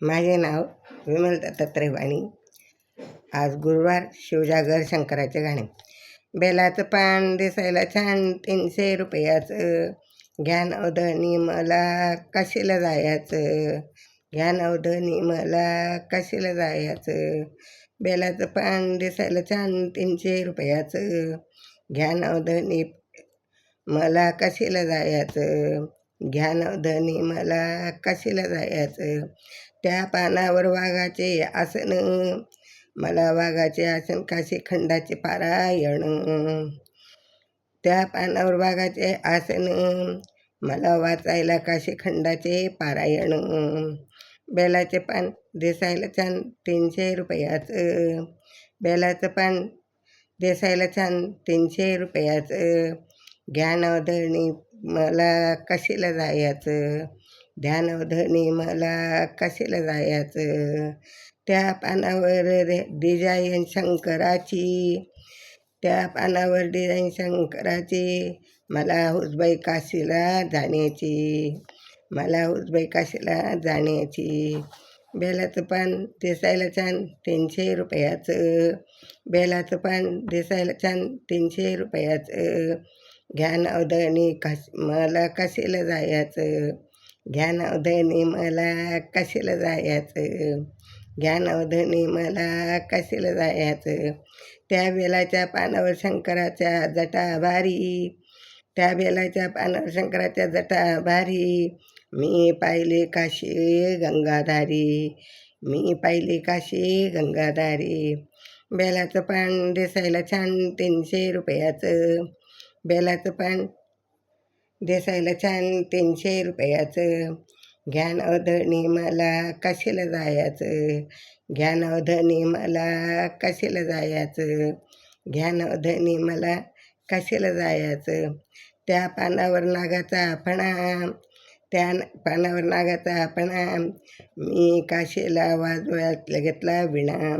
माझे नाव विमल दत्तात्रय वाणी. आज गुरुवार. शिवजागर शंकराचे गाणे. बेलाचं पान दिसायला छान 300 रुपयाचं, घ्या नवधनी मला काशीला जायचं, घ्या नवधनी मला काशीला जायचं. बेलाचं पान दिसायला छान 300 रुपयाचं, घ्या नवधनी मला काशीला जायचं, घ्या नवधनी मला काशीला जायचं. त्या पानावर वाघाचे आसन, मला वाघाचे आसन काशी खंडाचे पारायण. त्या पानावर वाघाचे आसन, मला वाचायला काशी खंडाचे पारायण. बेलाचे पान दिसायला छान 300 रुपयाचं, बेलाचं पान दिसायला छान 300 रुपयाचं, घ्या नवधनी मला काशीला जायचं, घ्या नवधनी मला काशीला जायचं. त्या पानावर डिझाईन शंकराची, त्या पानावर डिझाईन शंकराची, मला हुसबाई काशीला जाण्याची, मला हुसबाई काशीला जाण्याची. बेलाचं पान दिसायला छान 300 रुपयाचं, बेलाचं पान दिसायला छान 300 रुपयाचं, घ्या नवधनी मला काशीला जायचं, घ्या नवधनी मला काशीला जायचं, घ्या नवधनी मला काशीला जायचं. त्या बेलाच्या पानावर शंकराच्या जटा भारी, त्या बेलाच्या पानावर शंकराच्या जटा भारी, मी पाहिली काशी गंगाधारी, मी पाहिली काशी गंगाधारी. बेलाचं पान दिसायला छान 300 रुपयाचं, बेलाचं पान दिसायला छान 300 रुपयाचं, घ्या नवधनी मला काशीला जायचं, घ्या नवधनी मला काशीला जायचं, घ्या नवधनी मला काशीला जायचं. त्या पानावर नागाचा फणा, त्या पानावर नागाचा फणा, मी काशीला वाजवायला घेतला विणा,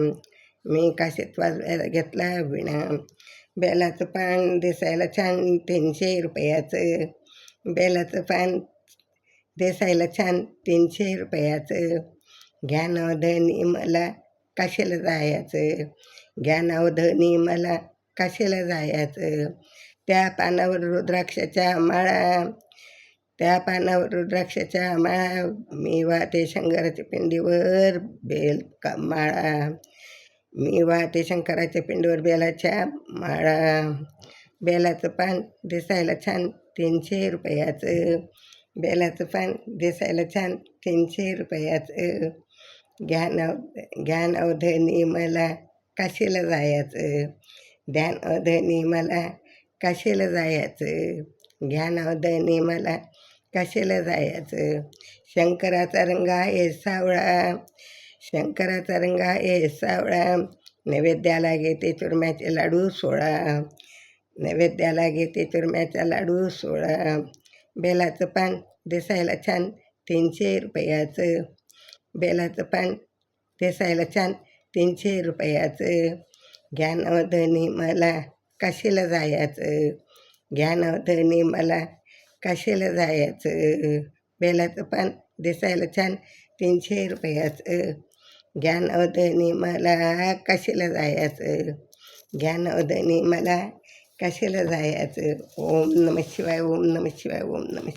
मी काशीत वाजवायला घेतला विणा. बेलाचं पान दिसायला छान 300 रुपयाचं, बेलाचं पान दिसायला छान 300 रुपयाचं, घ्या नवधनी मला काशीला जायचं, घ्या नवधनी मला काशीला जायचं. त्या पानावर रुद्राक्षाच्या माळा, त्या पानावर रुद्राक्षाच्या माळा, मी वाहते शंकराच्या पिंडीवर बेल का माळा, मी वाहते शंकराच्या पिंडीवर बेलाच्या माळा. बेलाचं पान दिसायला छान 300 रुपयाचं, बेलाचं पान दिसायला छान 300 रुपयाचं, घ्या नवधनी मला काशीला जायचं, घ्या नवधनी मला काशीला जायचं, घ्या नवधनी मला काशीला जायचं. शंकराचा रंग आहे सावळा, शंकराचा रंग आहे सावळा, नैवेद्याला घेते चुरम्याचे लाडू 16, नैवेद्याला घेते चुरम्याचा लाडू 16. बेलाचं पान दिसायला छान 300 रुपयाचं, बेलाचं पान दिसायला छान 300 रुपयाचं, घ्या नवधनी मला काशीला जायचं, घ्या नवधनी मला काशीला जायचं. बेलाचं पान दिसायला छान 300 रुपयाचं, घ्या नवधनी मला काशीला जायचं, घ्या नवधनी मला काशीला जायचं. ओम नमः शिवाय, ओम नमः शिवाय, ओम नमः शिवाय.